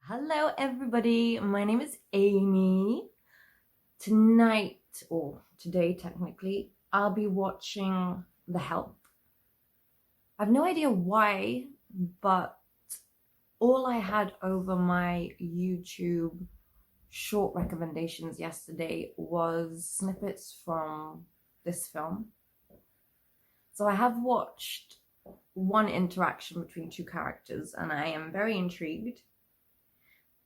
Hello everybody, my name is Amy. Tonight, or today technically, I'll be watching The Help. I've no idea why, but all I had over my YouTube short recommendations yesterday was snippets from this film. So I have watched one interaction between two characters and I am very intrigued.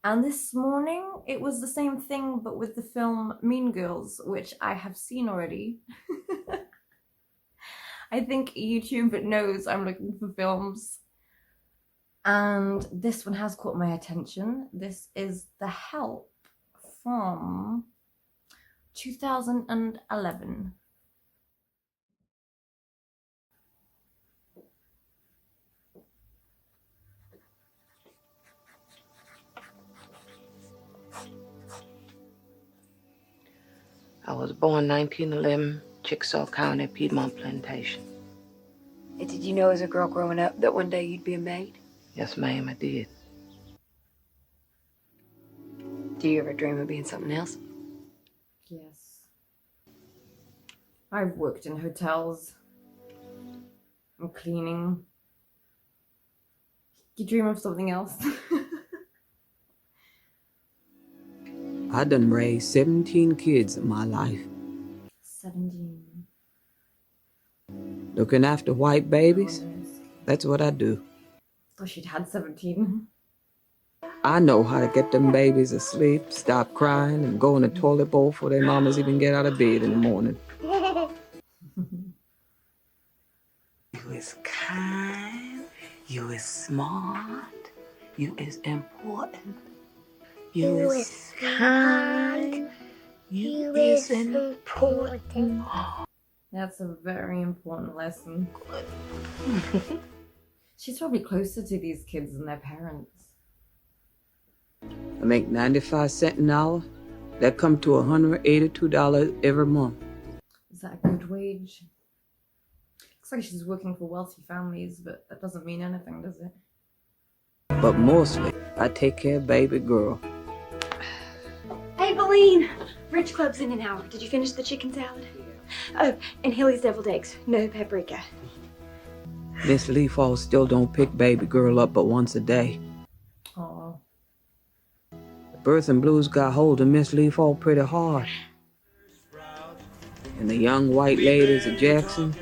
And this morning, it was the same thing, but with the film Mean Girls, which I have seen already. I think YouTube knows I'm looking for films. And this one has caught my attention. This is The Help from 2011. I was born 1911, Chickasaw County, Piedmont Plantation. And did you know as a girl growing up that one day you'd be a maid? Yes, ma'am, I did. Do you ever dream of being something else? Yes. I've worked in hotels and cleaning. You dream of something else? I done raised 17 kids in my life. 17. Looking after white babies, that's what I do. Thought she'd had 17. I know how to get them babies asleep, stop crying, and go in the toilet bowl before their mamas even get out of bed in the morning. You is kind, you is smart, you is important, you is kind, you is important. That's a very important lesson. She's probably closer to these kids than their parents. I make 95 cents an hour. That come to $182 every month. Is that a good wage? Looks like she's working for wealthy families, but that doesn't mean anything, does it? But mostly, I take care of baby girl. Hey, Beline! Rich Club's in an hour. Did you finish the chicken salad? Oh, and Hilly's deviled eggs. No paprika. Miss Leafall still don't pick baby girl up but once a day. Oh, The birthing blues got hold of Miss Leafall pretty hard. And the young white ladies of Jackson,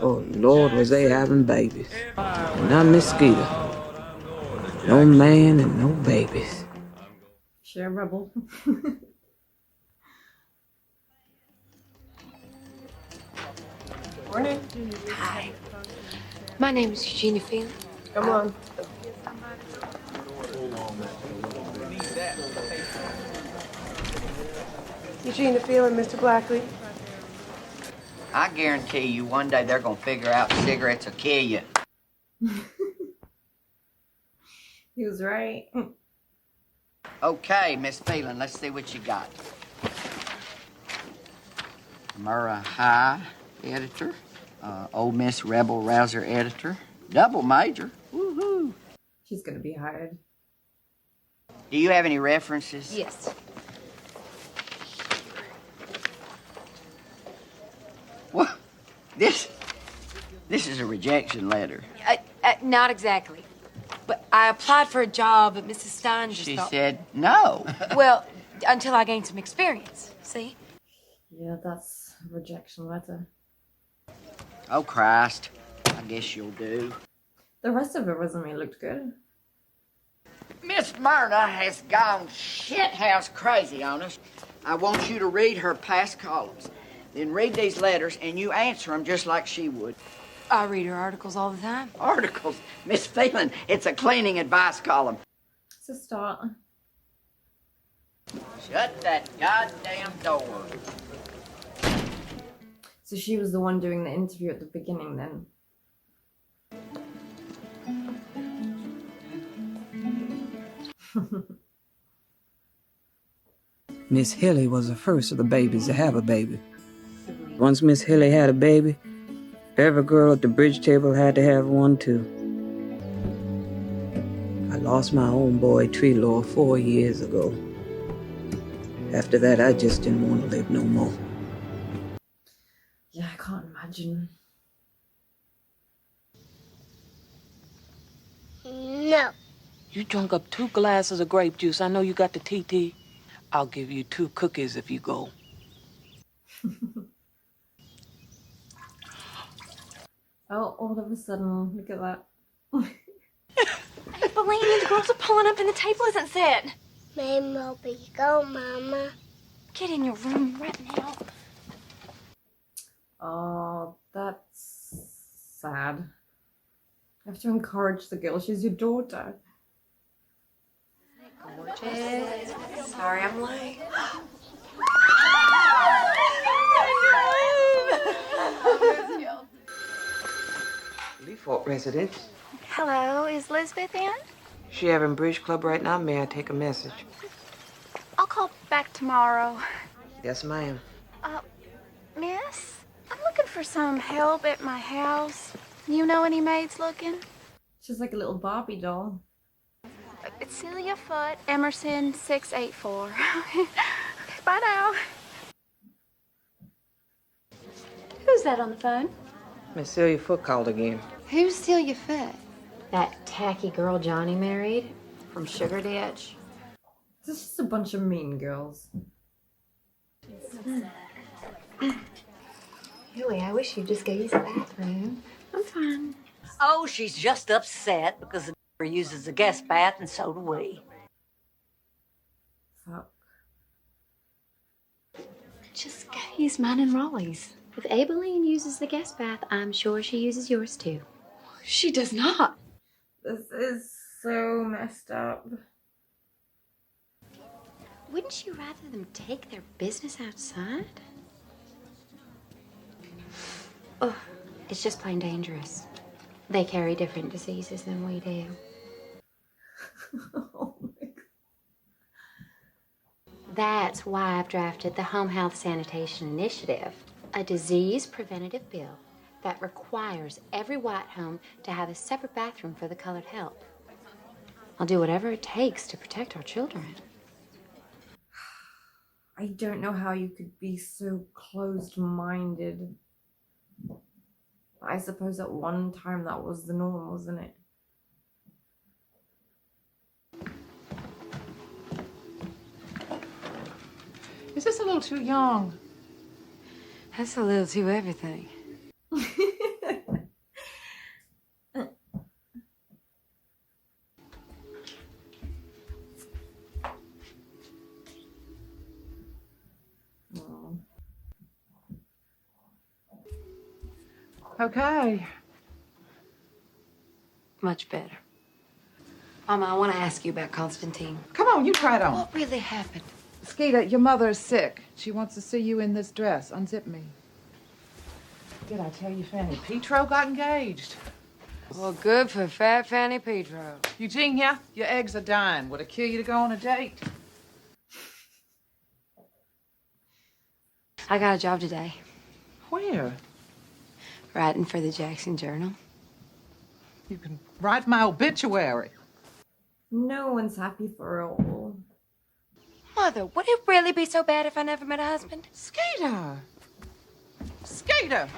oh Lord, was they having babies. And not Miss Skeeter. No man and no babies. she a rebel. Morning. Hi. My name is Eugenia Phelan. Come on. Eugenia Phelan, Mr. Blackley. I guarantee you one day they're gonna figure out cigarettes will kill you. He was right. Okay, Miss Phelan, let's see what you got. Murrah High editor, Ole Miss Rebel Rouser editor, double major. Woohoo! She's gonna be hired. Do you have any references? Yes. What? This is a rejection letter. Not exactly. But I applied for a job, but Mrs. Stein just She thought... said no. Well, until I gained some experience, see? Yeah, that's a rejection letter. Oh Christ, I guess you'll do. The rest of her resume looked good. Miss Myrna has gone shithouse crazy on us. I want you to read her past columns. Then read these letters and you answer them just like she would. I read her articles all the time. Articles? Miss Phelan, it's a cleaning advice column. It's a start. Shut that goddamn door. So she was the one doing the interview at the beginning then. Miss Hilly was the first of the babies to have a baby. Once Miss Hilly had a baby, every girl at the bridge table had to have one too. I lost my own boy, Trelaw, 4 years ago. After that, I just didn't want to live no more. Yeah, I can't imagine. No. You drunk up 2 glasses of grape juice. I know you got the TT. I'll give you 2 cookies if you go. Oh, all of a sudden, look at that. Hey, Bellini, the girls are pulling up and the table isn't set. Maybe go, Mama. Get in your room right now. Oh, that's sad. You have to encourage the girl. She's your daughter. Gorgeous. Sorry I'm late. Leafort residence. Hello, is Lisbeth in? She having bridge club right now. May I take a message? I'll call back tomorrow. Yes, ma'am. Miss, I'm looking for some help at my house. You know any maids looking? She's like a little Barbie doll. It's Celia Foote, Emerson 684. Bye now. Who's that on the phone? Miss Celia Foote called again. Who's Celia Foote? That tacky girl Johnny married from Sugar Ditch. This is just a bunch of mean girls. Really, I wish you'd just go use the bathroom. I'm fine. Oh, she's just upset because the uses the guest bath, and so do we. Fuck. Just go use mine and Raleigh's. If Aibileen uses the guest bath, I'm sure she uses yours too. She does not. This is so messed up. Wouldn't you rather them take their business outside? Oh, it's just plain dangerous. They carry different diseases than we do. Oh my God. That's why I've drafted the Home Health Sanitation Initiative, a disease preventative bill that requires every white home to have a separate bathroom for the colored help. I'll do whatever it takes to protect our children. I don't know how you could be so closed-minded. I suppose at one time that was the norm, wasn't it? Is this a little too young? That's a little too everything. Oh. Okay. Much better. Mama, I want to ask you about Constantine. Come on, you try it on. What really happened? Skeeter, your mother is sick. She wants to see you in this dress. Unzip me. Did I tell you Fanny Petro got engaged? Well, good for Fat Fanny Petro. Eugenia, your eggs are dying. Would it kill you to go on a date? I got a job today, Where? writing for the Jackson Journal. You can write my obituary. No one's happy for all. Mother, would it really be so bad if I never met a husband? Skeeter! Skeeter!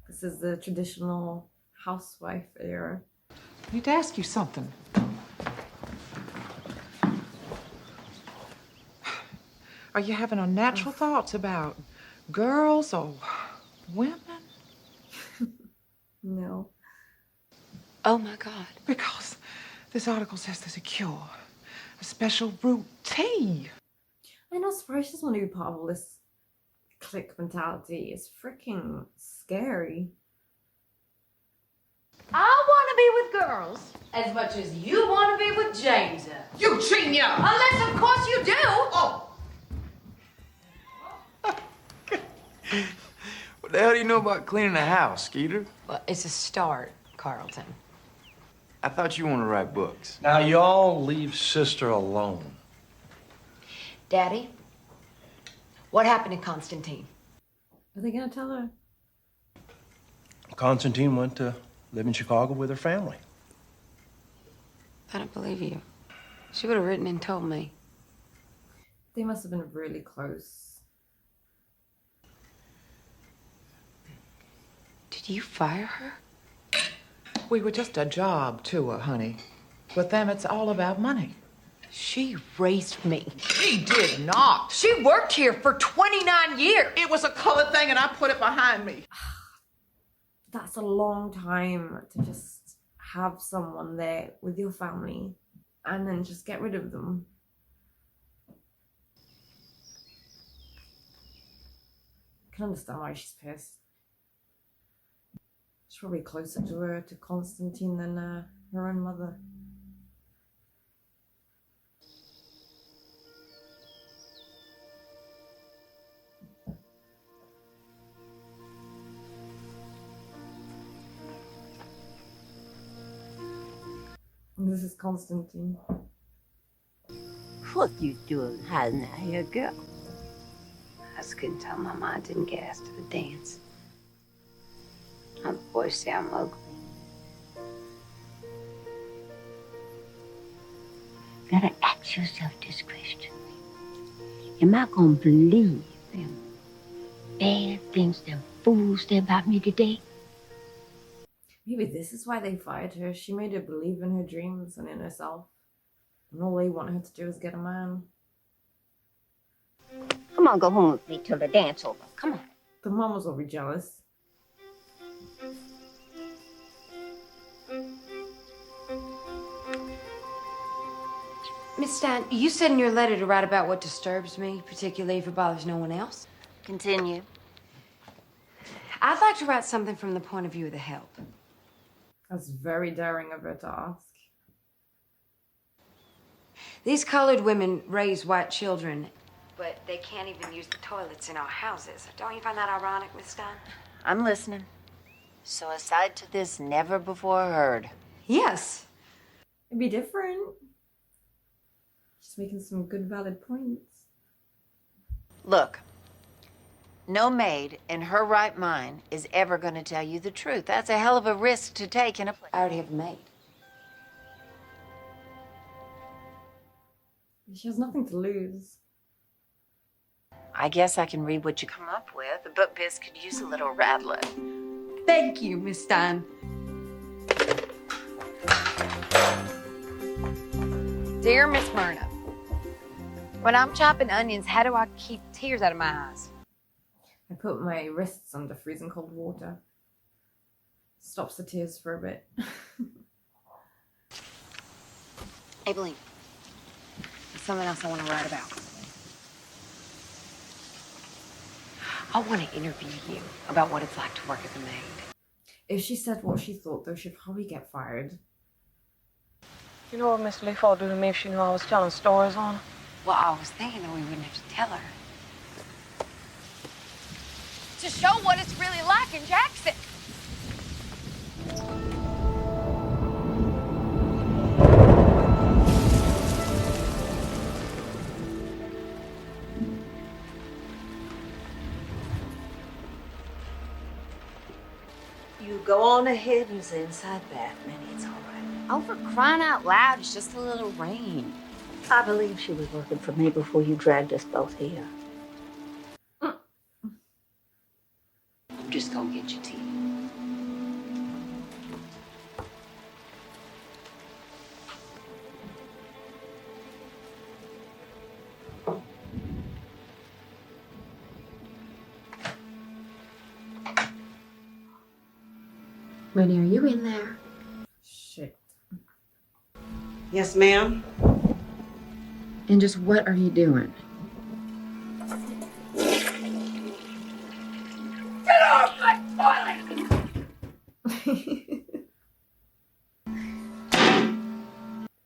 This is the traditional housewife era. I need to ask you something. Are you having unnatural thoughts about girls or women? No. Oh, my God. Because this article says there's a cure. A special root tea. I know Bryce doesn't want to be part of all this clique mentality. It's freaking scary. I want to be with girls as much as you want to be with Jamesa. Eugenia! Unless, of course, you do. Oh! What the hell do you know about cleaning the house, Skeeter? Well, it's a start, Carlton. I thought you wanted to write books. Now, y'all leave sister alone. Daddy, what happened to Constantine? Are they gonna tell her? Constantine went to live in Chicago with her family. I don't believe you. She would have written and told me. They must have been really close. Did you fire her? We were just a job to her, honey. With them, it's all about money. She raised me. She did not. She worked here for 29 years. It was a colored thing, and I put it behind me. That's a long time to just have someone there with your family and then just get rid of them. I can understand why she's pissed. She's probably closer to Constantine than her own mother. This is Constantine. What you doing hiding out here, girl? I just couldn't tell Mama I didn't get asked to the dance. All the boys say I'm ugly. Gotta ask yourself this question. Am I gonna believe them bad things, them fools say about me today? Maybe this is why they fired her. She made her believe in her dreams and in herself. And all they want her to do is get a man. Come on, go home with me till the dance over. Come on. The mom was already jealous. Miss Stein, you said in your letter to write about what disturbs me, particularly if it bothers no one else. Continue. I'd like to write something from the point of view of the help. That's very daring of her to ask. These colored women raise white children, but they can't even use the toilets in our houses. Don't you find that ironic, Miss Stein? I'm listening. So aside to this never before heard. Yes. It'd be different. Just making some good valid points. Look, no maid in her right mind is ever going to tell you the truth. That's a hell of a risk to take in a place. I already have a maid. She has nothing to lose. I guess I can read what you come up with. The book biz could use a little rattling. Thank you, Miss Stein. Dear Miss Myrna, when I'm chopping onions, how do I keep tears out of my eyes? I put my wrists under freezing cold water. Stops the tears for a bit. Aileen, there's something else I want to write about. I want to interview you about what it's like to work as a maid. If she said what she thought, though, she'd probably get fired. You know what Miss Leaf would do to me if she knew I was telling stories on her? Well, I was thinking that we wouldn't have to tell her. To show what it's really like in Jackson. You go on ahead and use the inside bath, Minnie. It's all right. Oh, for crying out loud, it's just a little rain. I believe she was working for me before you dragged us both here. I'm just gonna get you tea. Minnie, are you in there? Shit. Yes, ma'am. And just what are you doing? Get off my toilet!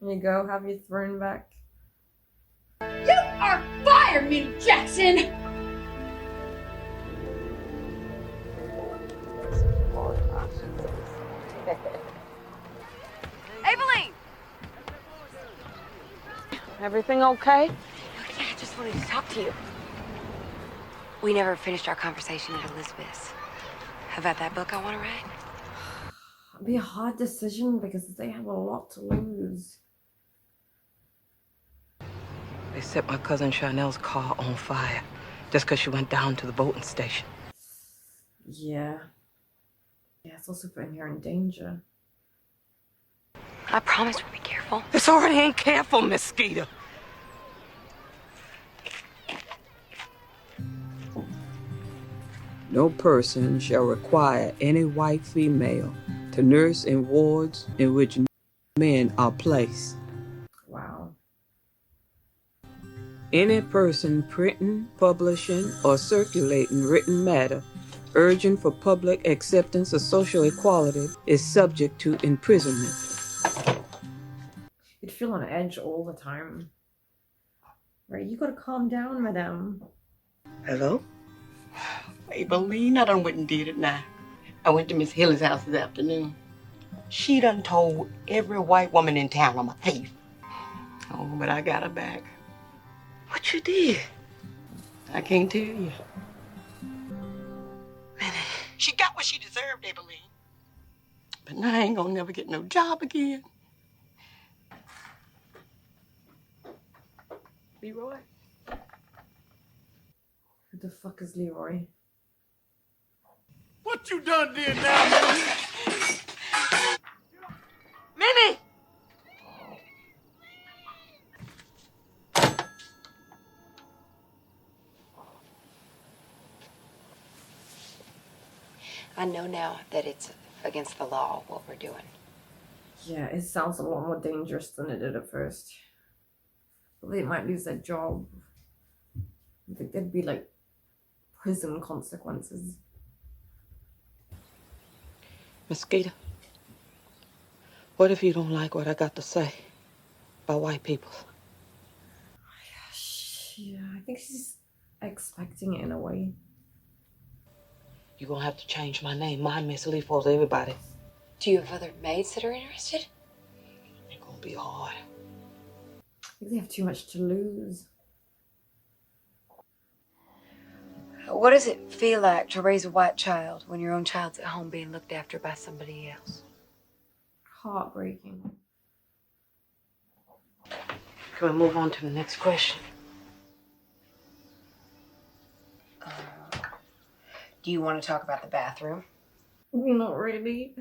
There you go, have you thrown back. You are fired, Minnie Jackson! Aileen! Everything okay? Yeah, I just wanted to talk to you. We never finished our conversation at Elizabeth's. About that book I want to write? It'd be a hard decision because they have a lot to lose. They set my cousin Chanel's car on fire just because she went down to the voting station. Yeah. Yeah, it's also putting her in danger. I promise we'll be careful. It's already ain't careful, Miss Skeeter. No person shall require any white female to nurse in wards in which men are placed. Wow. Any person printing, publishing, or circulating written matter urging for public acceptance of social equality is subject to imprisonment. You'd feel on edge all the time. Right, you gotta calm down, madame. Hello? Aileen, I done went and did it now. I went to Miss Hilly's house this afternoon. She done told every white woman in town I'm a thief. Oh, but I got her back. What you did? I can't tell you. She got what she deserved, Aileen. But now I ain't gonna never get no job again. Leroy? Who the fuck is Leroy? What you done did now, Minnie? Minnie! I know now that it's against the law, what we're doing. Yeah, it sounds a lot more dangerous than it did at first. But they might lose their job. I think there'd be like prison consequences. Miss Skeeter, what if you don't like what I got to say about white people? Yeah, I think she's expecting it in a way. You're gonna have to change my name. My Miss Lee for everybody. Do you have other maids that are interested? It's gonna be hard. I think they have too much to lose. What does it feel like to raise a white child when your own child's at home being looked after by somebody else? Heartbreaking. Can we move on to the next question? Do you want to talk about the bathroom? Not really.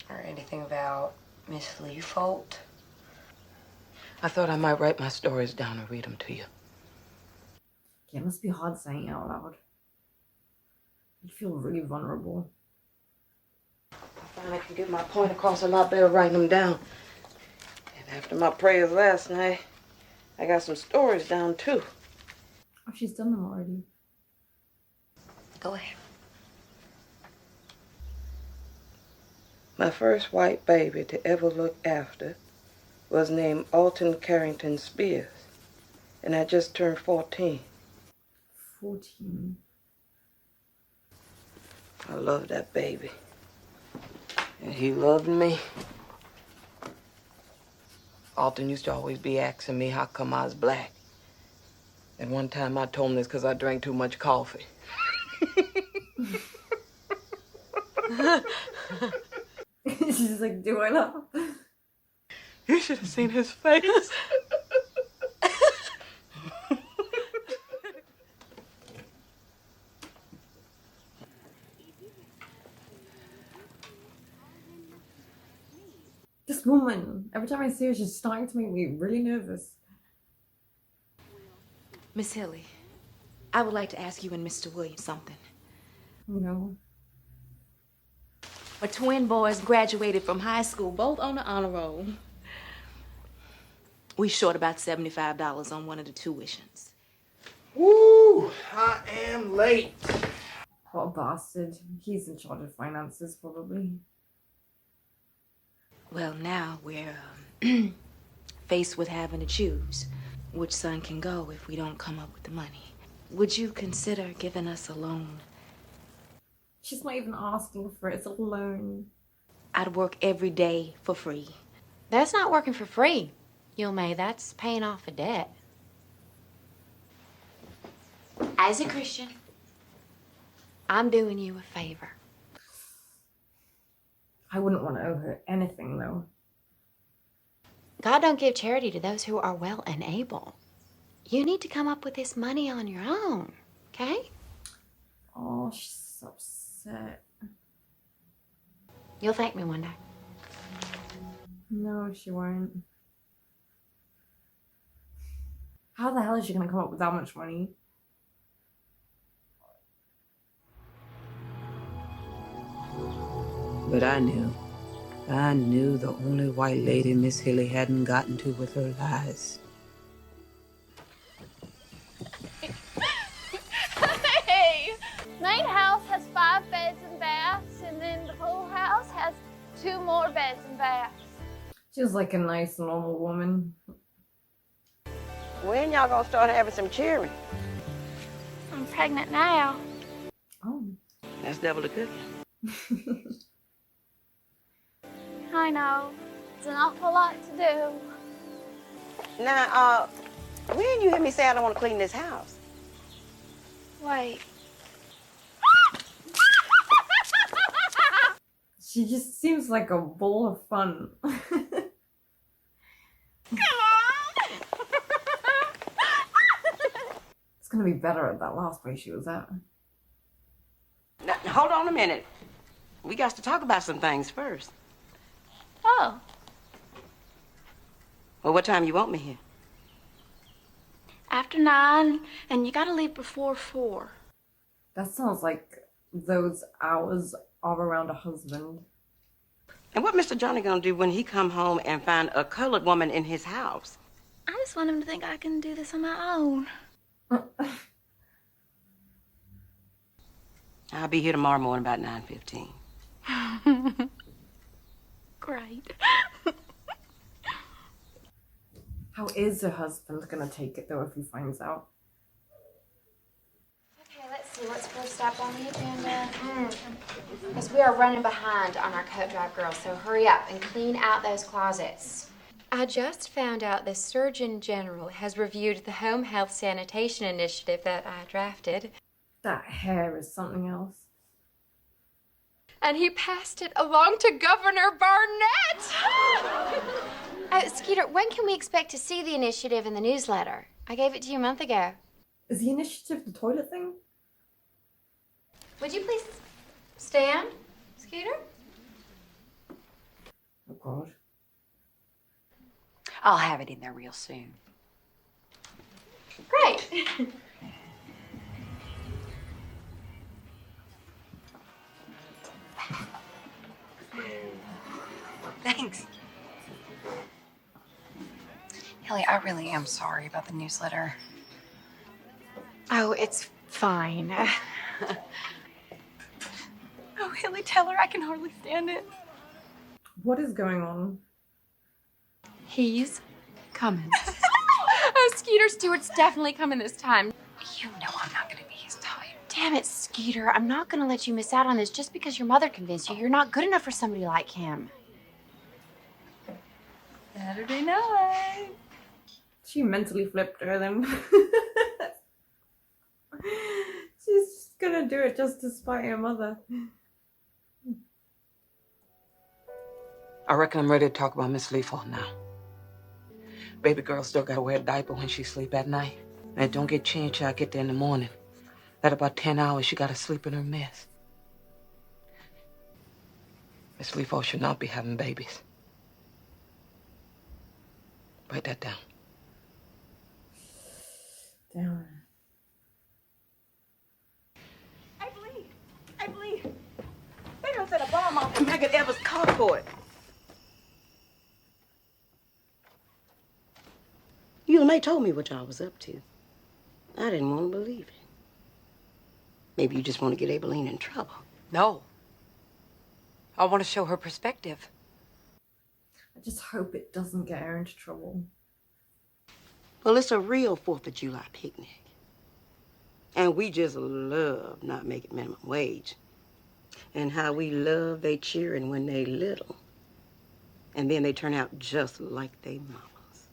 Or anything about Miss Leafold? I thought I might write my stories down and read them to you. Yeah, it must be hard saying it out loud. You feel really vulnerable. I find I can get my point across a lot better writing them down. And after my prayers last night, I got some stories down too. Oh, she's done them already. Go ahead. My first white baby to ever look after was named Alton Carrington Spears, and I just turned 14. 14. I loved that baby, and he loved me. Alton used to always be asking me how come I was black. And one time I told him this because I drank too much coffee. She's like, do I laugh? You should have seen his face. This woman, every time I see her, she's starting to make me really nervous. Miss Hilly, I would like to ask you and Mr. Williams something. No. My twin boys graduated from high school, both on the honor roll. We short about $75 on one of the tuitions. Woo! I am late. What a bastard. He's in charge of finances, probably. Well, now we're faced with having to choose which son can go if we don't come up with the money. Would you consider giving us a loan? She's not even asking for it. It's a loan. I'd work every day for free. That's not working for free, May. That's paying off a debt. As a Christian, I'm doing you a favor. I wouldn't want to owe her anything, though. God don't give charity to those who are well and able. You need to come up with this money on your own, okay? Oh, she's so upset. You'll thank me one day. No, she won't. How the hell is she gonna come up with that much money? But I knew the only white lady Miss Hilly hadn't gotten to with her lies. Hey! Main house has 5 beds and baths, and then the pool house has 2 more beds and baths. She's like a nice, normal woman. When y'all gonna start having some cheering? I'm pregnant now. Oh. That's double the cooking. I know. It's an awful lot to do. Now, when you hear me say I don't want to clean this house? Wait. She just seems like a ball of fun. It's gonna be better at that last place she was at. Now, hold on a minute. We got to talk about some things first. Oh. Well, what time you want me here? After 9, and you gotta leave before 4. That sounds like those hours are around a husband. And what Mr. Johnny gonna do when he come home and find a colored woman in his house? I just want him to think I can do this on my own. I'll be here tomorrow morning about 9:15. Great. How is her husband gonna take it though if he finds out? Okay, let's see. What's first up on the agenda? Because we are running behind on our coat drive, girls, so hurry up and clean out those closets. I just found out the Surgeon General has reviewed the Home Health Sanitation Initiative that I drafted. That hair is something else. And he passed it along to Governor Barnett! Skeeter, when can we expect to see the initiative in the newsletter? I gave it to you a month ago. Is the initiative the toilet thing? Would you please stand, Skeeter? Oh, God. I'll have it in there real soon. Great. Thanks. Hilly, I really am sorry about the newsletter. Oh, it's fine. Oh, Hilly, tell her I can hardly stand it. What is going on? He's coming. Oh, Skeeter Stewart's definitely coming this time. You know I'm not gonna be his type. Damn it, Skeeter. I'm not gonna let you miss out on this just because your mother convinced you you're not good enough for somebody like him. Saturday night. She mentally flipped her then. She's just gonna do it just to spite her mother. I reckon I'm ready to talk about Miss Leafall now. Baby girl still gotta wear a diaper when she sleep at night. And it don't get changed till I get there in the morning. That about 10 hours she gotta sleep in her mess. Miss Leafall should not be having babies. Write that down. Damn. I believe. They done set a bomb off in Megan Evers' carport. You and May told me what y'all was up to. I didn't want to believe it. Maybe you just want to get Aileen in trouble. No. I want to show her perspective. I just hope it doesn't get her into trouble. Well, it's a real 4th of July picnic. And we just love not making minimum wage. And how we love they cheering when they little. And then they turn out just like they mamas.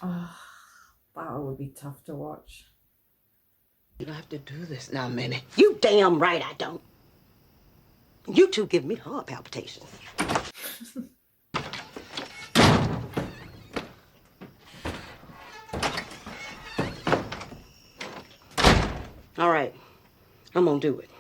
Oh, that would be tough to watch. You don't have to do this now, Minnie. You damn right I don't. You two give me heart palpitations. All right. I'm gonna do it.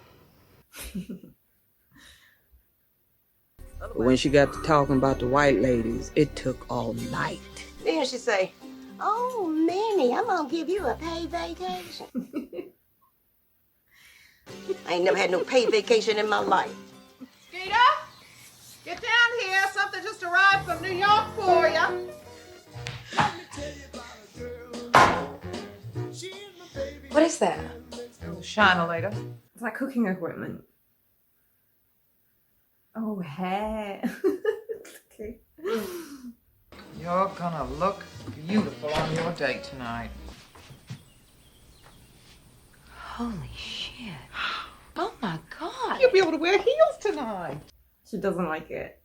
But when she got to talking about the white ladies, it took all night. Then she say, "Oh, Minnie, I'm gonna give you a paid vacation." I ain't never had no paid vacation in my life. Skeeter, get down here. Something just arrived from New York for you. What is that? Shine later. It's like cooking equipment. Oh, hair. Okay. You're gonna look beautiful on your date tonight. Holy shit. Oh my God. You'll be able to wear heels tonight. She doesn't like it.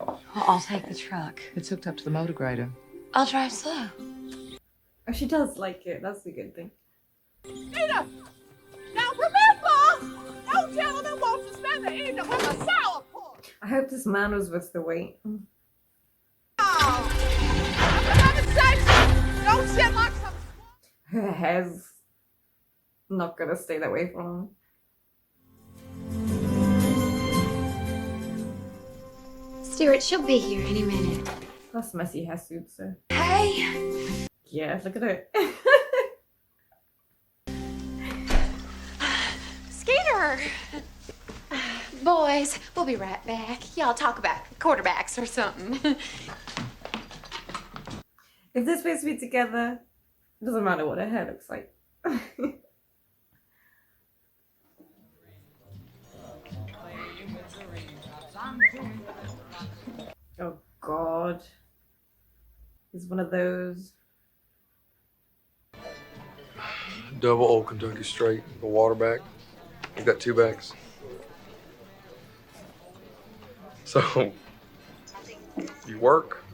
Well, I'll take the truck. It's hooked up to the motor grader. I'll drive slow. Oh, she does like it. That's a good thing. Peter! Now remember, no gentleman wants to spend the evening with a sourpuss. I hope this man was worth the wait. Oh, for heaven's sake, don't sit like some... Her hair's not gonna stay that way for long. Stuart, she'll be here any minute. Plus messy hair suits her. Hey! Yeah, look at it. Skeeter! Boys, we'll be right back. Y'all talk about quarterbacks or something. If they're supposed to be together, it doesn't matter what her hair looks like. Oh God. He's one of those. Double old Kentucky straight, the water back. You got 2 backs. So, you work?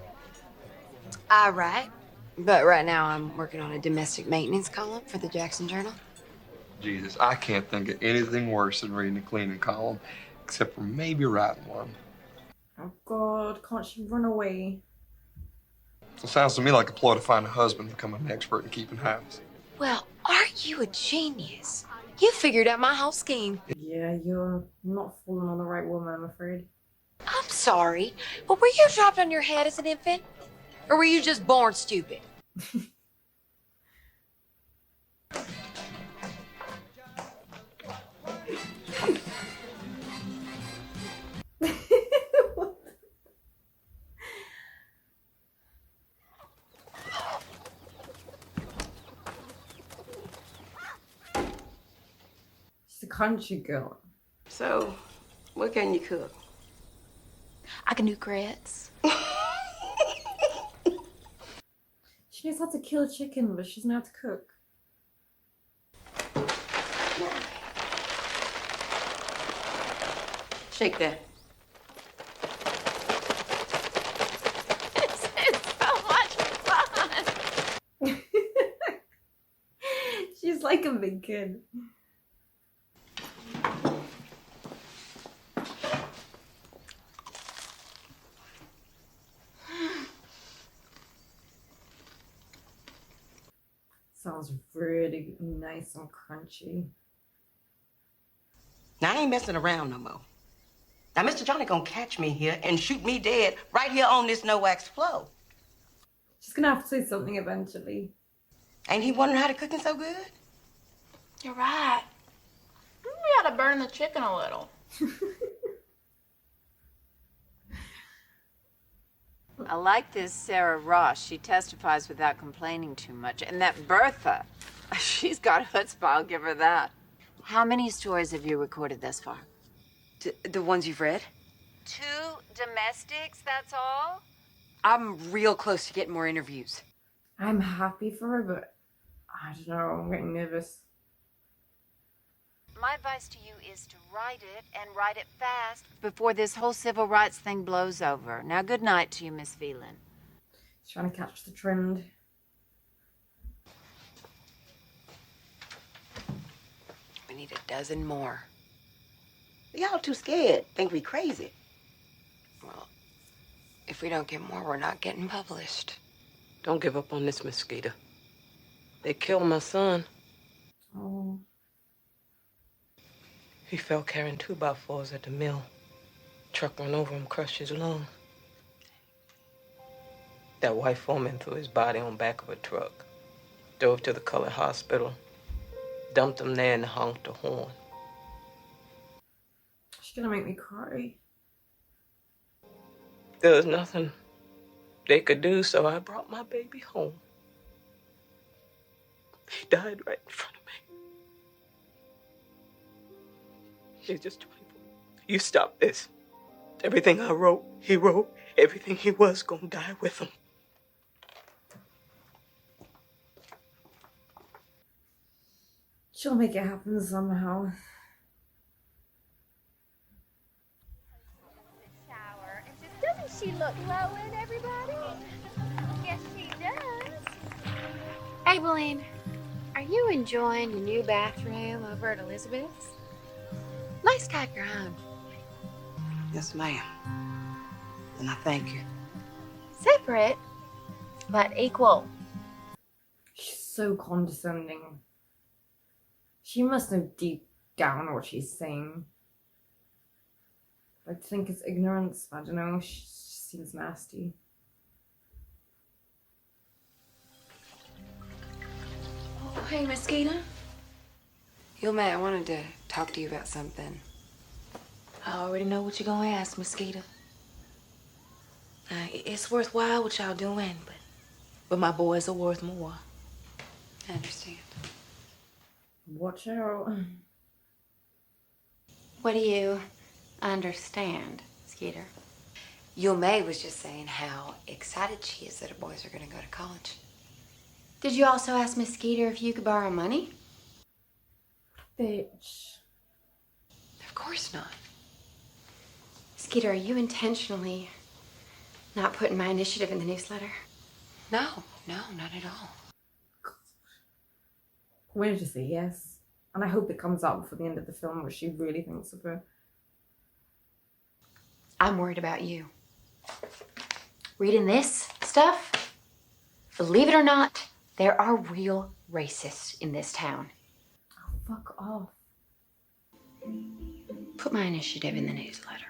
I write, but right now I'm working on a domestic maintenance column for the Jackson Journal. Jesus, I can't think of anything worse than reading a cleaning column, except for maybe writing one. Oh God, can't she run away? It sounds to me like a ploy to find a husband and become an expert in keeping house. Well, aren't you a genius? You figured out my whole scheme. Yeah, you're not falling on the right woman, I'm afraid. I'm sorry, but were you dropped on your head as an infant? Or were you just born stupid? She's a country girl. So, what can you cook? I can do grits. She knows how to kill a chicken, but she doesn't know how to cook. Shake that. This is so much fun. She's like a big kid. Sounds really nice and crunchy. Now, I ain't messing around no more. Now, Mr. Johnny gonna catch me here and shoot me dead right here on this no-wax floor. She's gonna have to say something eventually. Ain't he wondering how to cooking so good? You're right. We ought to burn the chicken a little. I like this Sarah Ross. She testifies without complaining too much. And that Bertha, she's got chutzpah, I'll give her that. How many stories have you recorded thus far? The ones you've read? 2 domestics, that's all? I'm real close to getting more interviews. I'm happy for her, but I don't know, I'm getting nervous. My advice to you is to write it, and write it fast, before this whole civil rights thing blows over. Now, good night to you, Miss Phelan. She's trying to catch the trend. We need a dozen more. Y'all too scared. Think we crazy. Well, if we don't get more, we're not getting published. Don't give up on this, Miss Skeeter. They killed my son. Oh. He fell carrying 2x4s at the mill. Truck run over him, crushed his lung. That white foreman threw his body on back of a truck. Drove to the colored hospital. Dumped him there and honked the horn. She's gonna make me cry. There was nothing they could do, so I brought my baby home. He died right in front of me. He's just 24. You stop this. Everything I wrote, he wrote. Everything he was gonna die with him. She'll make it happen somehow. Doesn't she look glowing, everybody? Yes, she does. Aileen, are you enjoying your new bathroom over at Elizabeth's? Nice type your own. Yes, ma'am. And I thank you. Separate, but equal. She's so condescending. She must know deep down what she's saying. I think it's ignorance. I don't know. She seems nasty. Oh, hey, Mosquito. Hilma, I wanted to talk to you about something. I already know what you're gonna ask, Mosquito. It's worthwhile what y'all doing, but my boys are worth more. I understand. Watch out. What do you understand, Skeeter? Yulme was just saying how excited she is that her boys are going to go to college. Did you also ask Miss Skeeter if you could borrow money? Bitch. Of course not. Skeeter, are you intentionally not putting my initiative in the newsletter? No, not at all. I wanted to say yes. And I hope it comes out before the end of the film what she really thinks of her. I'm worried about you. Reading this stuff, believe it or not, there are real racists in this town. Oh, fuck off. Put my initiative in the newsletter.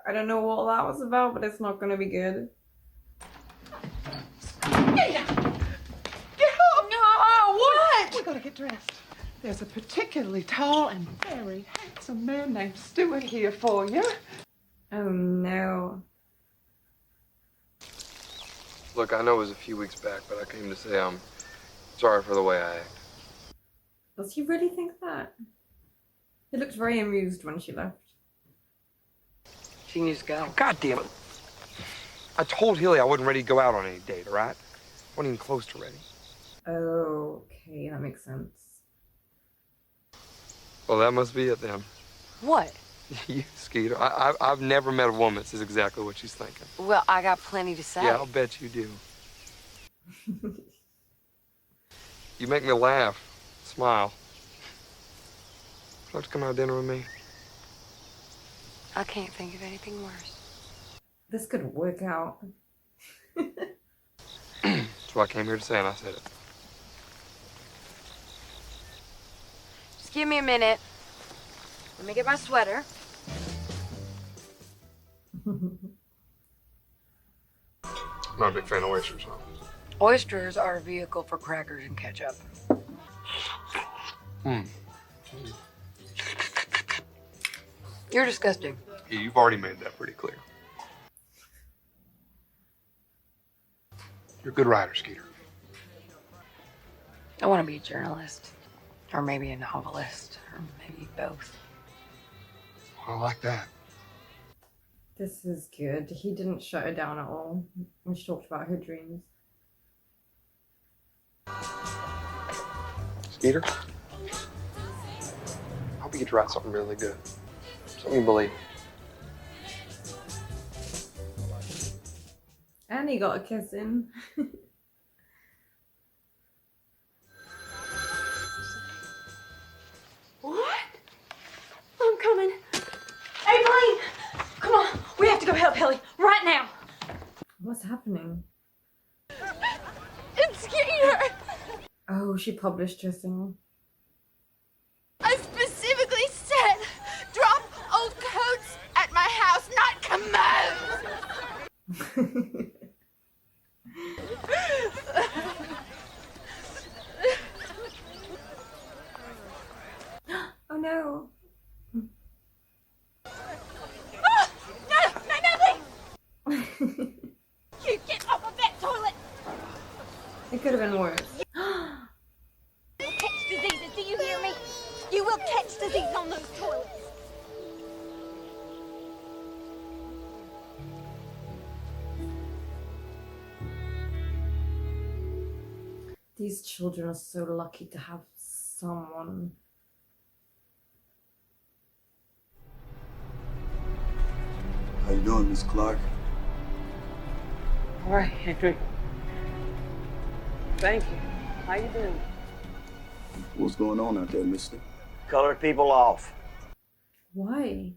I don't know what that was about, but it's not gonna be good. Get up! No, what? We gotta get dressed. There's a particularly tall and very handsome man named Stuart here for you. Oh no. Look, I know it was a few weeks back, but I came to say I'm sorry for the way I act. Does he really think that? He looked very amused when she left. She needs to go. God damn it. I told Hilly I wasn't ready to go out on any date, all right? Wasn't even close to ready. Okay, that makes sense. Well, that must be it then. What? You, Skeeter. I've never met a woman that says exactly what she's thinking. Well, I got plenty to say. Yeah, I'll bet you do. You make me laugh, smile. Would you like to come out to dinner with me? I can't think of anything worse. This could work out. That's what I came here to say, and I said it. Just give me a minute. Let me get my sweater. I'm not a big fan of oysters, huh? Oysters are a vehicle for crackers and ketchup. You're disgusting. Yeah, you've already made that pretty clear. You're a good writer, Skeeter. I want to be a journalist. Or maybe a novelist. Or maybe both. I like that. This is good. He didn't shut her down at all when she talked about her dreams. Skeeter? I hope you get to write something really good. Something you believe. And he got a kiss in. What? I'm coming. Aileen! Come on, we have to go help Hilly right now. What's happening? It's Skeeter! Oh, she published her thing. I specifically said drop old coats at my house, not commodes! Oh no. No, you get off of that toilet! It could have been worse. You'll catch diseases, do you hear me? You will catch disease on those toilets. These children are so lucky to have someone. How you doing, Miss Clark? All right, Henry. Thank you. How you doing? What's going on out there, mister? Colored people off. Why?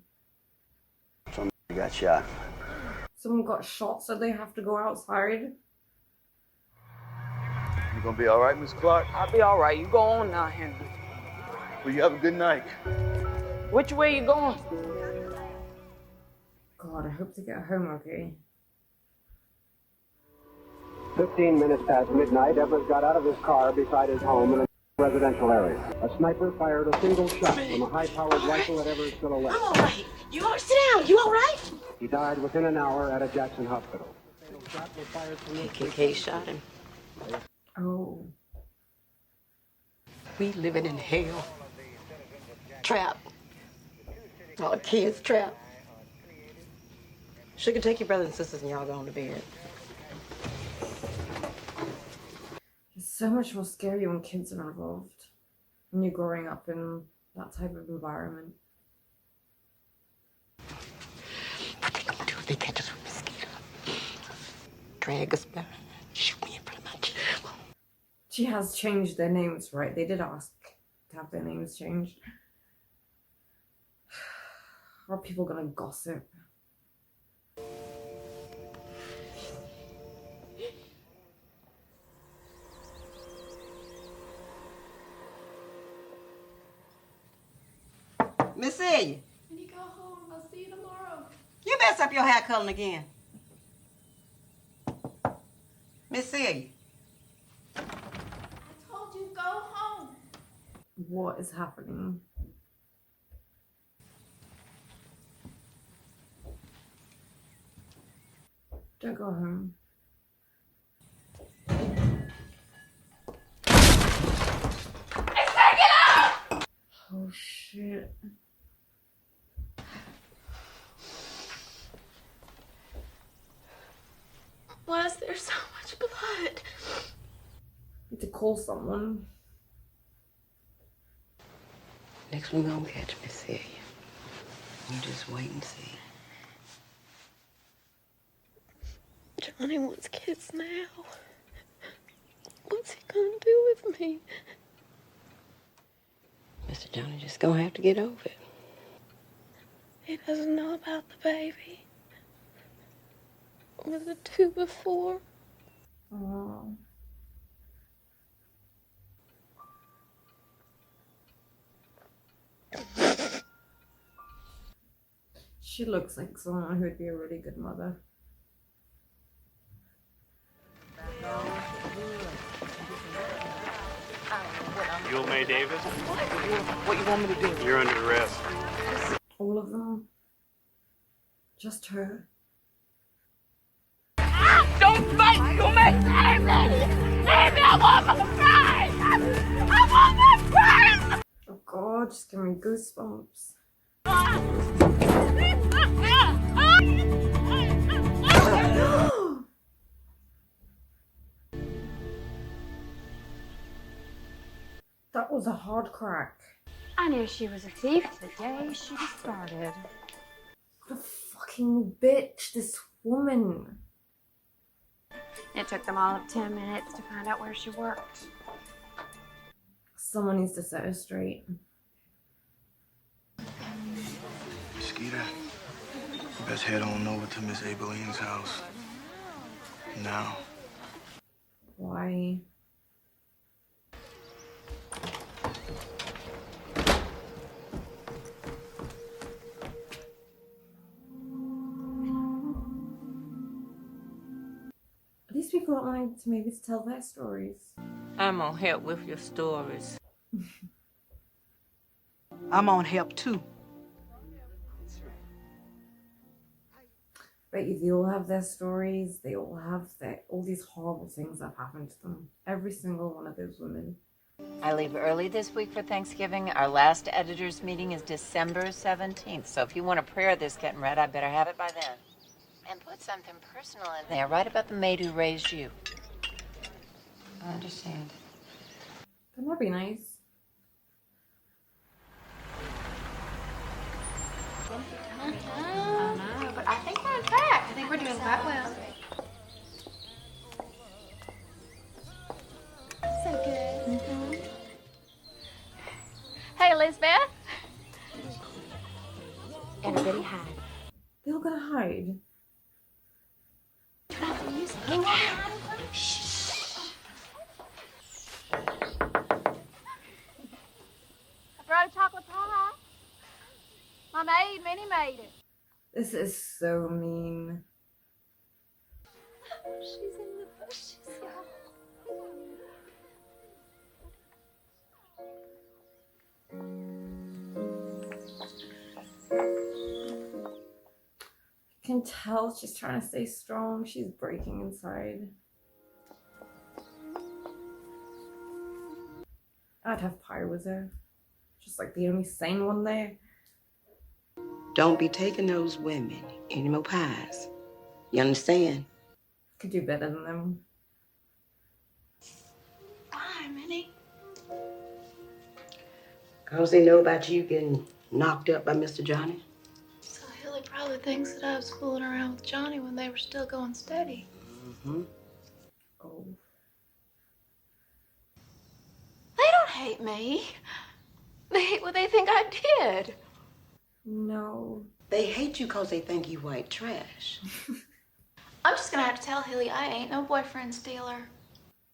Somebody got shot. Someone got shot, so they have to go outside. You gonna be all right, Miss Clark? I'll be all right. You go on now, Henry. Well, you have a good night. Which way you going? God, I hope to get home okay. 15 minutes past midnight, Evers got out of his car beside his home in a residential area. A sniper fired a single shot from a high-powered rifle at Evers' silhouette. I'm all right. You all sit down. You all right? He died within an hour at a Jackson hospital. KKK shot him. Oh. We living in hell. Trapped. All the kids trapped. Sugar, take your brothers and sisters and y'all go on to bed. It's so much more scary when kids are involved. When you're growing up in that type of environment. What they gonna do if they catch us with mosquito? Drag us back, shoot me in front of my table. She has changed their names, right? They did ask to have their names changed. Are people gonna gossip? Miss Celia. When you go home, I'll see you tomorrow. You messed up your hair coloring again. Miss Celia. I told you go home. What is happening? Don't go home. Oh shit. Why is there so much blood? Need to call someone. Next one gonna catch Miss Celia. You just wait and see. Johnny wants kids now. What's he gonna do with me? Mr. Johnny just gonna have to get over it. He doesn't know about the baby. Or the two before. Oh. She looks like someone who'd be a really good mother. You May Davis? What you want me to do? You're under arrest. All of them? Just her? Don't fight! You may save me! Save me! I want my prize! I want my prize! Oh god, just give me goosebumps. That was a hard crack. I knew she was a thief the day she started. What a fucking bitch, this woman. It took them all of 10 minutes to find out where she worked. Someone needs to set her straight. Skeeter, best head on over to Miss Abelin's house. Now. Why? These people aren't wanting to maybe tell their stories. I'm gonna help with your stories. I'm on help too. But they all have their stories. They all have all these horrible things that have happened to them. Every single one of those women. I leave early this week for Thanksgiving. Our last editors meeting is December 17th. So if you want a prayer this getting read, I better have it by then. And put something personal in there. Write about the maid who raised you. I understand. That might be nice. I know, but I think we're on track. I think we're doing quite well. So good. Hey, Elizabeth. Everybody hide. They're all gonna hide. Turn off the music. I brought a chocolate pie. My maid, Minnie, made it. This is so mean. She's in the bushes, y'all. I can tell she's trying to stay strong. She's breaking inside. I'd have pie with her. Just like the only sane one there. Don't be taking those women any more pies. You understand? Could do better than them. Why, Minnie? Cause they know about you getting knocked up by Mr. Johnny. So Hilly probably thinks that I was fooling around with Johnny when they were still going steady. Mm-hmm. Oh. They don't hate me. They hate what they think I did. No. They hate you cause they think you white trash. I'm just gonna have to tell Hilly I ain't no boyfriend stealer.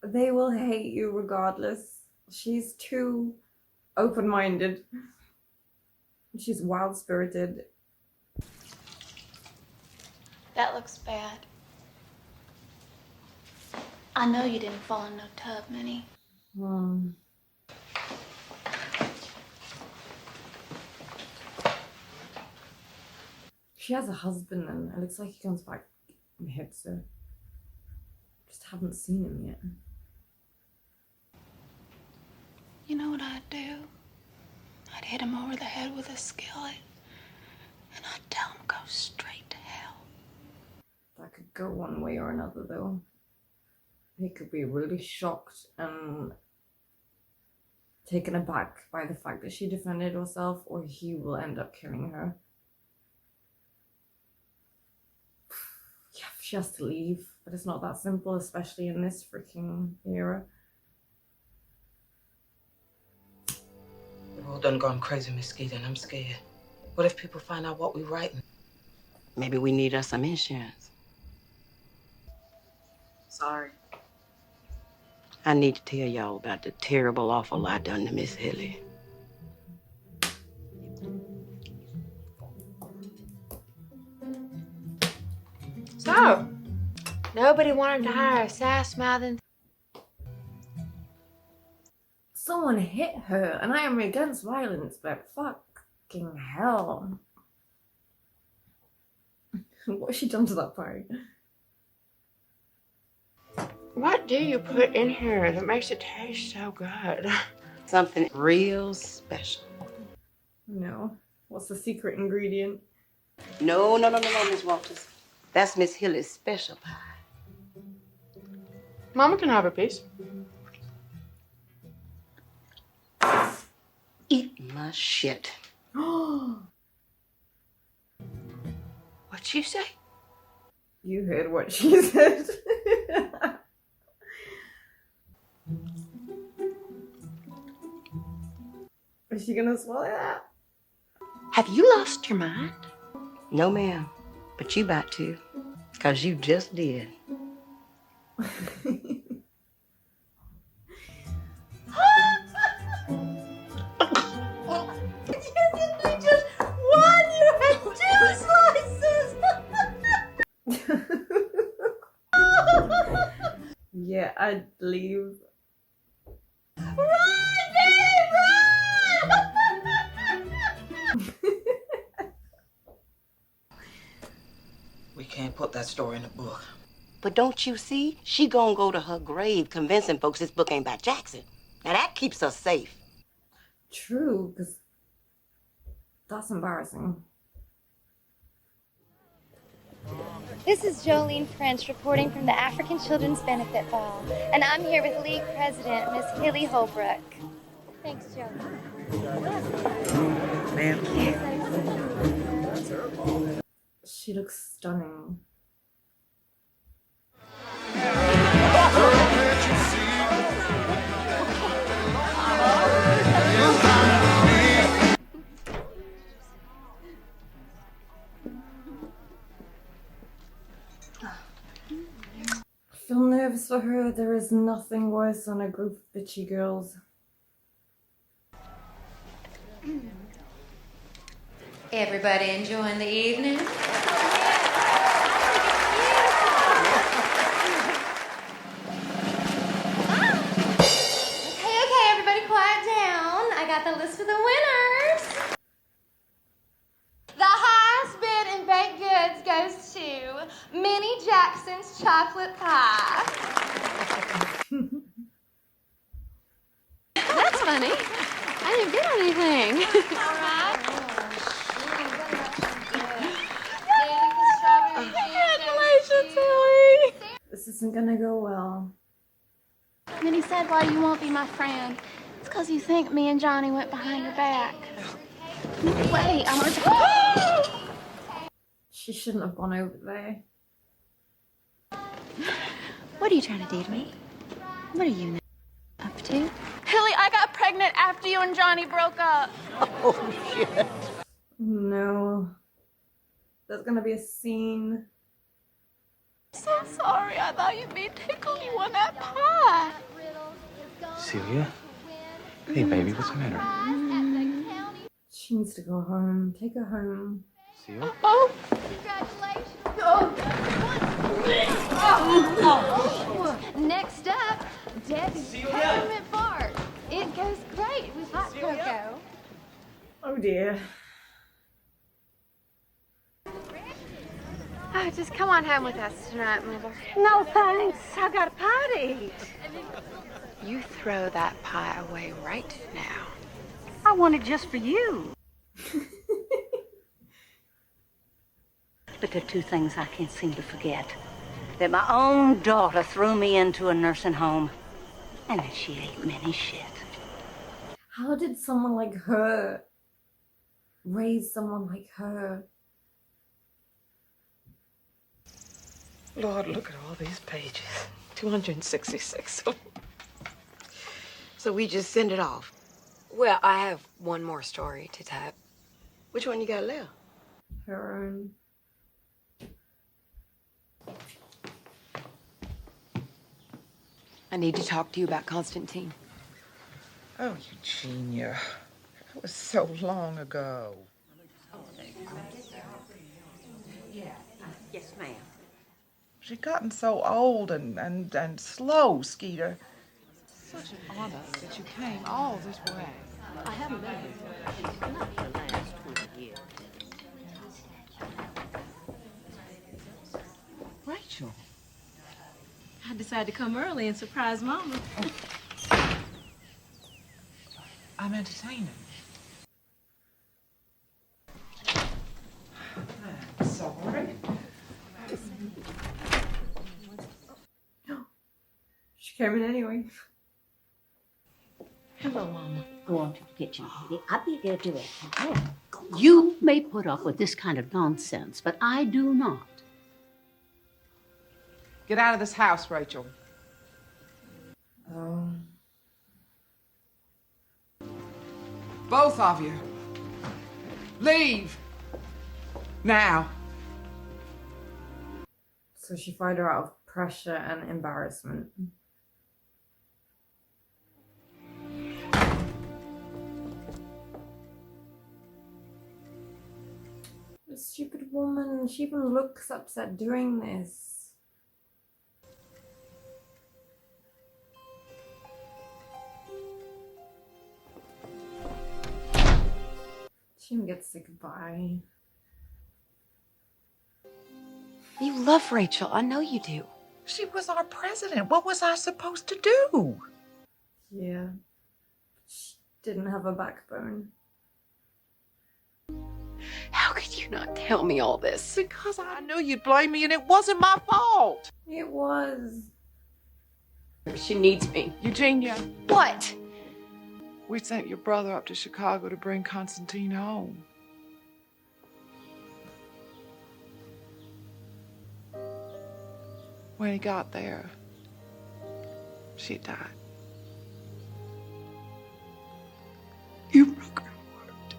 They will hate you regardless. She's too open-minded. She's wild-spirited. That looks bad. I know you didn't fall in no tub, Minnie. She has a husband and it looks like he comes back and hits her. Just haven't seen him yet. You know what I'd do? I'd hit him over the head with a skillet, and I'd tell him go straight to hell. That could go one way or another though. He could be really shocked and taken aback by the fact that she defended herself, or he will end up killing her. Yeah, she has to leave, but it's not that simple, especially in this freaking era. We've all done gone crazy, Miss Skeeter, and I'm scared. What if people find out what we're writing? Maybe we need us some insurance. Sorry. I need to tell y'all about the terrible, awful I done to Miss Hilly. So, nobody wanted to hire a sass-mouthing. Someone hit her, and I am against violence, but fucking hell. What has she done to that pie? What do you put in here that makes it taste so good? Something real special. No. What's the secret ingredient? No, Miss Walters. That's Miss Hilly's special pie. Mama can have a piece. Eat my shit. What'd you say? You heard what she said. Is she gonna swallow that? Have you lost your mind? No, ma'am. But you about to. Because you just did. Just one, you had 2 slices! Yeah, I'd leave. We can't put that story in the book. But don't you see? She gonna go to her grave convincing folks this book ain't about Jackson. Now that keeps us safe. True, because that's embarrassing. This is Jolene French reporting from the African Children's Benefit Ball, and I'm here with League President, Miss Hilly Holbrook. Thanks, Jolene. She looks stunning. I feel nervous for her. There is nothing worse than a group of bitchy girls. Everybody enjoying the evening? Okay, everybody quiet down. I got the list of the winners. The highest bid in baked goods goes to Minnie Jackson's chocolate pie. That's funny. I didn't bid on anything. All right. Congratulations, Hilly. This isn't gonna go well. Minnie said, "Why you won't be my friend? It's because you think me and Johnny went behind your back." No way. I'm going to... She shouldn't have gone over there. What are you trying to do to me? What are you up to? Hilly, I got pregnant after you and Johnny broke up. Oh, shit. No. There's gonna be a scene. So sorry. I thought you'd be tickled you won that pie. Celia? Hey, baby, what's the matter? She needs to go home. Take her home. Celia? Oh. Next up, Debbie's peppermint fart. It goes great with hot cocoa. Oh dear. Oh, just come on home with us tonight, Mother. No, thanks. I got a pie to eat. You throw that pie away right now. I want it just for you. But there are 2 things I can't seem to forget. That my own daughter threw me into a nursing home, and that she ate Minnie's shit. How did someone like her raise someone like her? Lord, look at all these pages. 266. So we just send it off. Well, I have one more story to type. Which one you got left? Her own. I need to talk to you about Constantine. Oh, Eugenia. That was so long ago. Yes, ma'am. She'd gotten so old and slow, Skeeter. Such an honor that you came all this way. I haven't been here not for the last 20 years. Rachel. I decided to come early and surprise Mama. I'm entertaining. I'm sorry. She came in anyway. Hello, Mama. Go on to the kitchen, baby. I'll be there to it. You may put up with this kind of nonsense, but I do not. Get out of this house, Rachel. Oh. Both of you. Leave. Now. So she fired her out of pressure and embarrassment. The stupid woman, she even looks upset doing this. She even gets to say goodbye. You love Rachel. I know you do. She was our president. What was I supposed to do? Yeah. She didn't have a backbone. How could you not tell me all this? Because I knew you'd blame me and it wasn't my fault. It was. She needs me. Eugenia. What? We sent your brother up to Chicago to bring Constantine home. When he got there, she died. You broke her heart.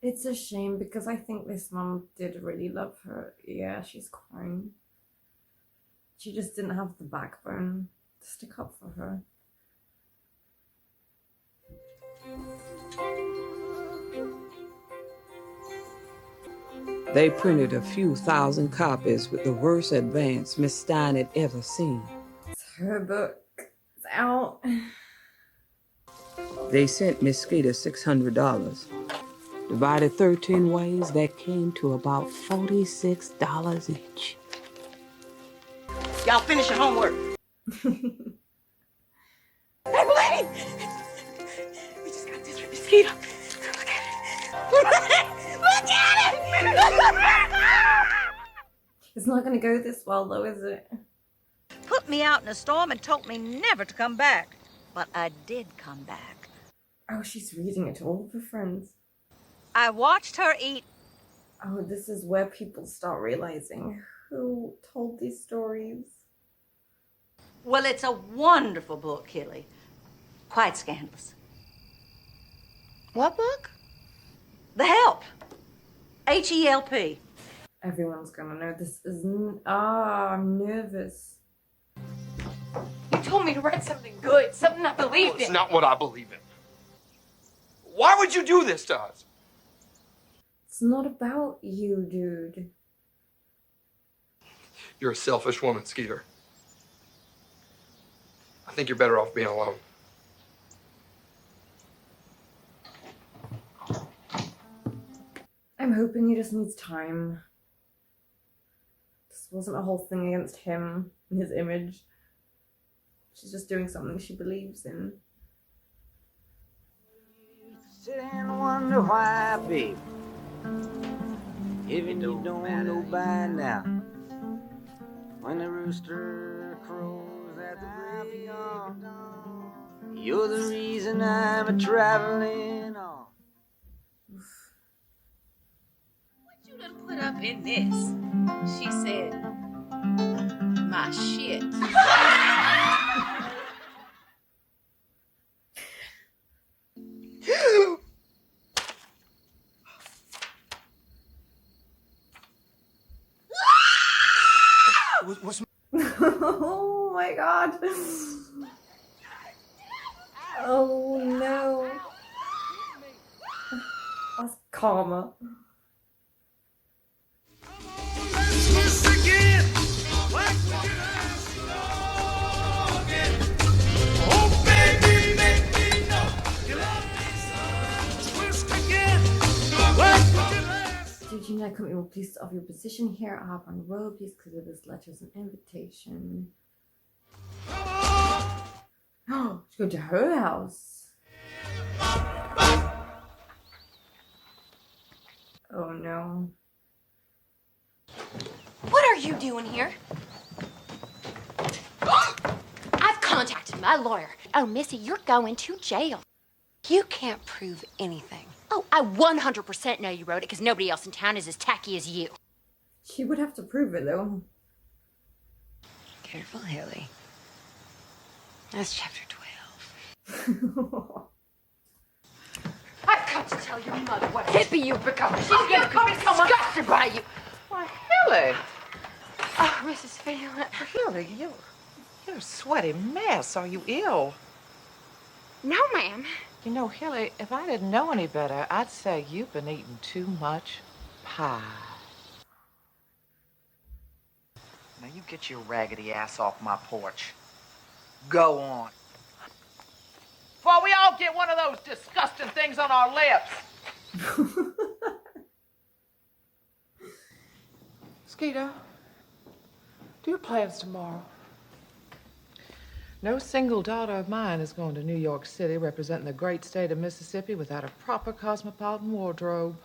It's a shame because I think this mom did really love her. Yeah, she's crying. She just didn't have the backbone to stick up for her. They printed a few thousand copies with the worst advance Miss Stein had ever seen. It's her book. It's out. They sent Miss Skeeter $600. Divided 13 ways, that came to about $46 each. Y'all finish your homework. Evelyn! We just got this from Mosquito. Look at it! Look at it! It's not gonna go this well though, is it? Put me out in a storm and told me never to come back. But I did come back. Oh, she's reading it to all of her friends. I watched her eat. Oh, this is where people start realizing who told these stories. Well, it's a wonderful book, Hilly. Quite scandalous. What book? The Help. H-E-L-P. Everyone's gonna know this isn't. I'm nervous. You told me to write something good, something I believed It's in. not what I believe in. Why would you do this to us? It's not about you, dude. You're a selfish woman, Skeeter. I think you're better off being alone. I'm hoping he just needs time. This wasn't a whole thing against him and his image. She's just doing something she believes in. Sit and wonder why, babe. Even you don't know by now. When the rooster crows at the break of dawn, you're the reason I'm a-traveling on. What you done put up in this? She said, my shit. What's Oh my god. Oh no. That's karma. Eugenia, come in. Please of your position here. I have on row. Please consider this letter as an invitation. Oh, she's going to her house. Oh no. What are you doing here? I've contacted my lawyer. Oh, Missy, you're going to jail. You can't prove anything. Oh, I 100% know you wrote it because nobody else in town is as tacky as you. She would have to prove it though. Careful, Hilly. That's chapter 12. I've got to tell your mother what Hippie you've become. She's getting disgusted by you. Why, Hilly. Oh, Mrs. Viola. Hilly, you're a sweaty mess. Are you ill? No, ma'am. You know, Hilly, if I didn't know any better, I'd say you've been eating too much pie. Now you get your raggedy ass off my porch. Go on. Before we all get one of those disgusting things on our lips. Skeeter, do you have plans tomorrow? No single daughter of mine is going to New York City representing the great state of Mississippi without a proper cosmopolitan wardrobe.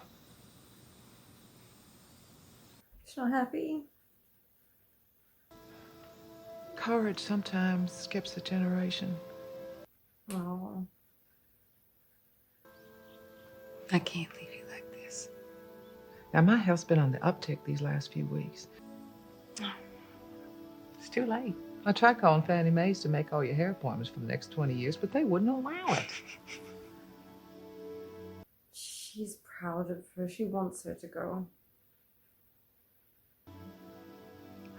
She's not happy. Courage sometimes skips a generation. Oh. I can't leave you like this. Now, my health's been on the uptick these last few weeks. Oh. It's too late. I tried calling Fannie Mae's to make all your hair appointments for the next 20 years, but they wouldn't allow it. She's proud of her. She wants her to go.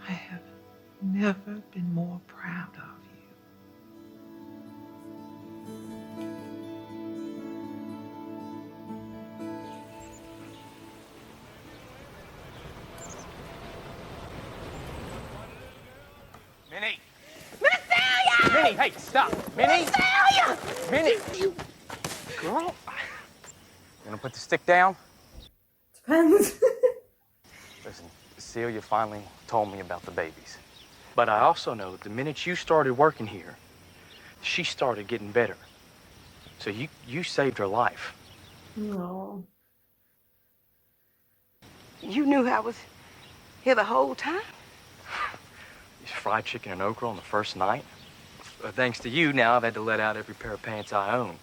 I have never been more proud of Minnie! Minnie! Minnie, hey, stop! Minnie! Minnie! You... Girl? You gonna put the stick down? Depends. Listen, Celia finally told me about the babies. But I also know the minute you started working here, she started getting better. So you saved her life. No. You knew I was here the whole time? Fried chicken and okra on the first night. Thanks to you, now I've had to let out every pair of pants I own.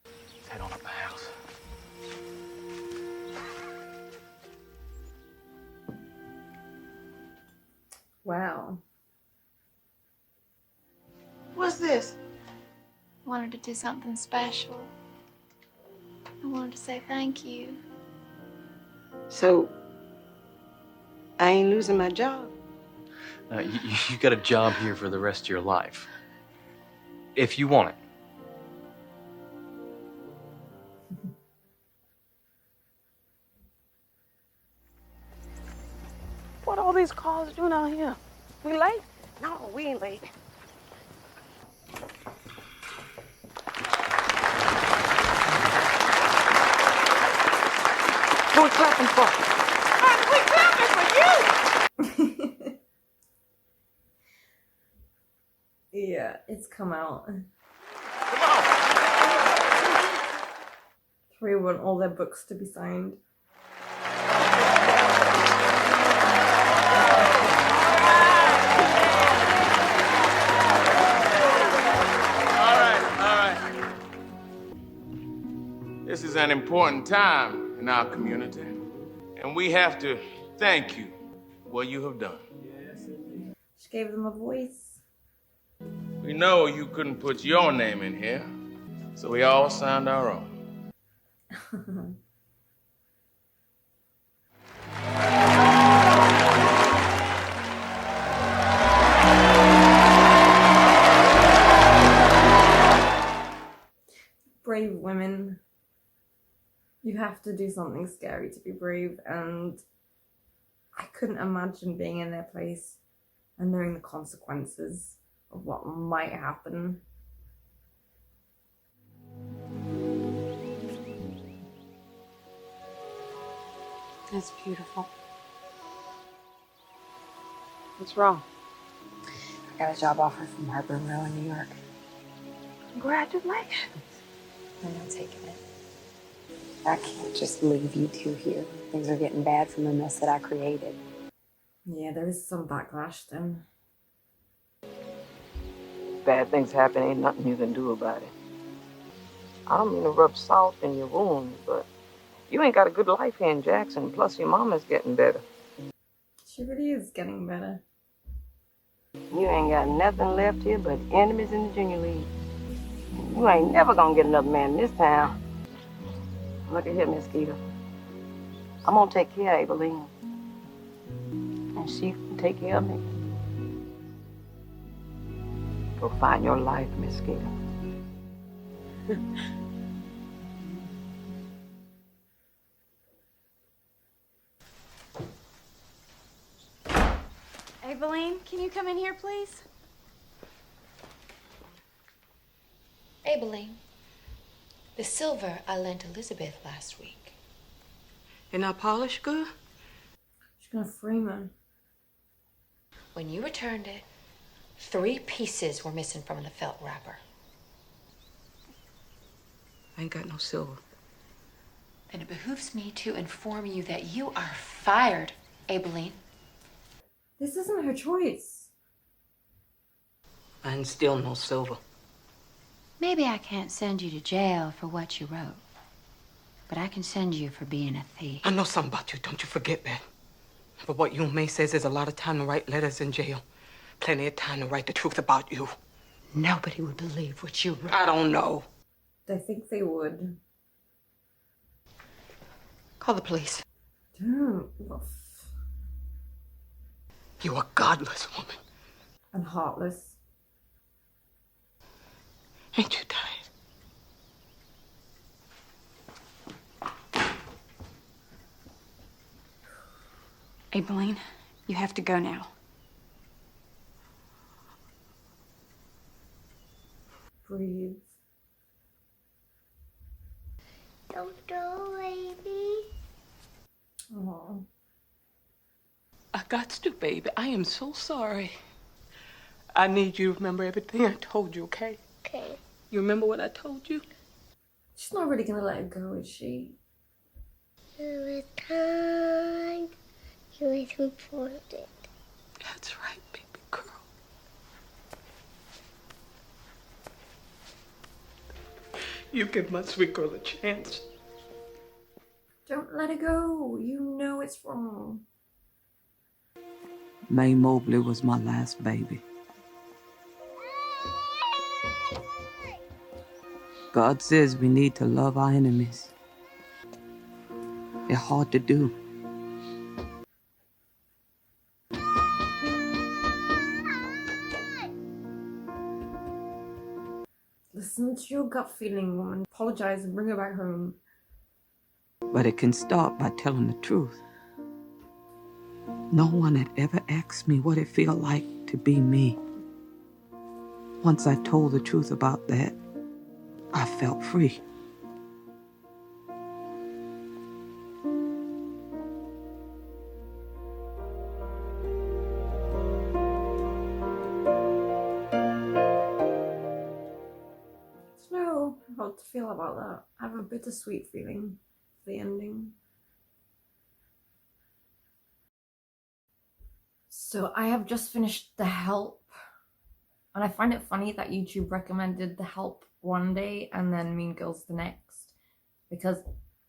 Let's head on up the house. Wow. What's this? I wanted to do something special. I wanted to say thank you. So, I ain't losing my job. You got a job here for the rest of your life. If you want it. What all these cars doing out here? We late? No, we ain't late. Who we clapping for? We clapping for you! Yeah, it's come out. Come on! Three want all their books to be signed. All right. This is an important time in our community, and we have to thank you for what you have done. She gave them a voice. We know you couldn't put your name in here, so we all signed our own. Brave women. You have to do something scary to be brave, and I couldn't imagine being in their place and knowing the consequences of what might happen. That's beautiful. What's wrong? I got a job offer from Harbor Row in New York. Congratulations. I'm not taking it. I can't just leave you two here. Things are getting bad from the mess that I created. Yeah, there is some backlash then. Bad things happen, ain't nothing you can do about it. I don't mean to rub salt in your wounds, but you ain't got a good life here in Jackson. Plus, your mama's getting better. She really is getting better. You ain't got nothing left here but enemies in the junior league. You ain't never gonna get another man in this town. Look at here, Miss Keita. I'm gonna take care of Aileen. And she can take care of me. Go find your life, Miss Keita. Aileen, can you come in here, please? Aileen, the silver I lent Elizabeth last week. Isn't our polish good? She's gonna frame her. When you returned it, 3 pieces were missing from the felt wrapper. I ain't got no silver. Then it behooves me to inform you that you are fired, Aileen. This isn't her choice. I ain't still no silver. Maybe I can't send you to jail for what you wrote, but I can send you for being a thief. I know something about you, don't you forget that. But what you May says there's a lot of time to write letters in jail. Plenty of time to write the truth about you. Nobody would believe what you wrote. I don't know. I think they would. Call the police. Don't. You're a godless woman. And heartless. Ain't you tired? Aileen, you have to go now. Breathe. Don't go, baby. Oh. I got to, baby. I am so sorry. I need you to remember everything I told you, okay? Okay. You remember what I told you? She's not really gonna let it go, is she? You was kind. You was important. That's right, baby girl. You give my sweet girl a chance. Don't let it go. You know it's wrong. May Mobley was my last baby. God says we need to love our enemies. It's hard to do. Listen to your gut feeling, woman. Apologize and bring her back home. But it can start by telling the truth. No one had ever asked me what it felt like to be me. Once I told the truth about that, I felt free. So, how to feel about that? I have a bittersweet feeling for the ending. So I have just finished The Help, and I find it funny that YouTube recommended The Help one day and then Mean Girls the next, because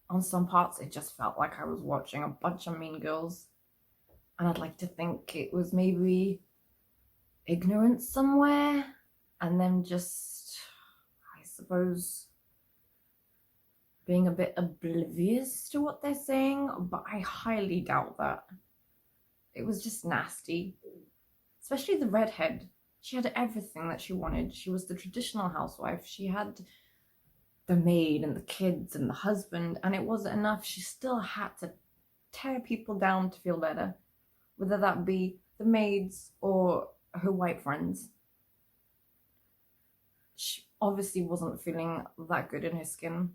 on some parts it just felt like I was watching a bunch of Mean Girls, and I'd like to think it was maybe ignorance somewhere, and then just, I suppose, being a bit oblivious to what they're saying, but I highly doubt that. It was just nasty. Especially the redhead. She had everything that she wanted. She was the traditional housewife. She had the maid and the kids and the husband, and it wasn't enough. She still had to tear people down to feel better, whether that be the maids or her white friends. She obviously wasn't feeling that good in her skin.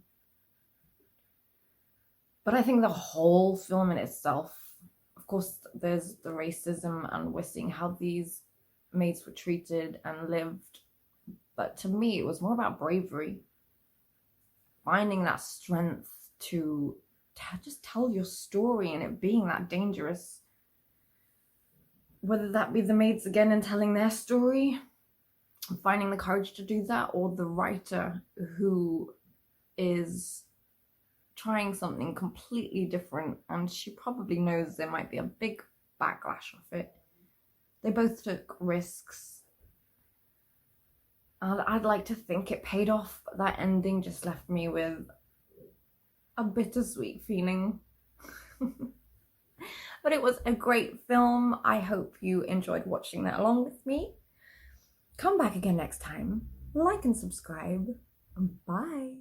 But I think the whole film in itself, of course, there's the racism, and we're seeing how these maids were treated and lived. But to me, it was more about bravery. Finding that strength to just tell your story and it being that dangerous. Whether that be the maids again and telling their story, finding the courage to do that, or the writer who is trying something completely different, and she probably knows there might be a big backlash of it. They both took risks. And I'd like to think it paid off. That ending just left me with a bittersweet feeling. But it was a great film. I hope you enjoyed watching that along with me. Come back again next time. Like and subscribe. Bye.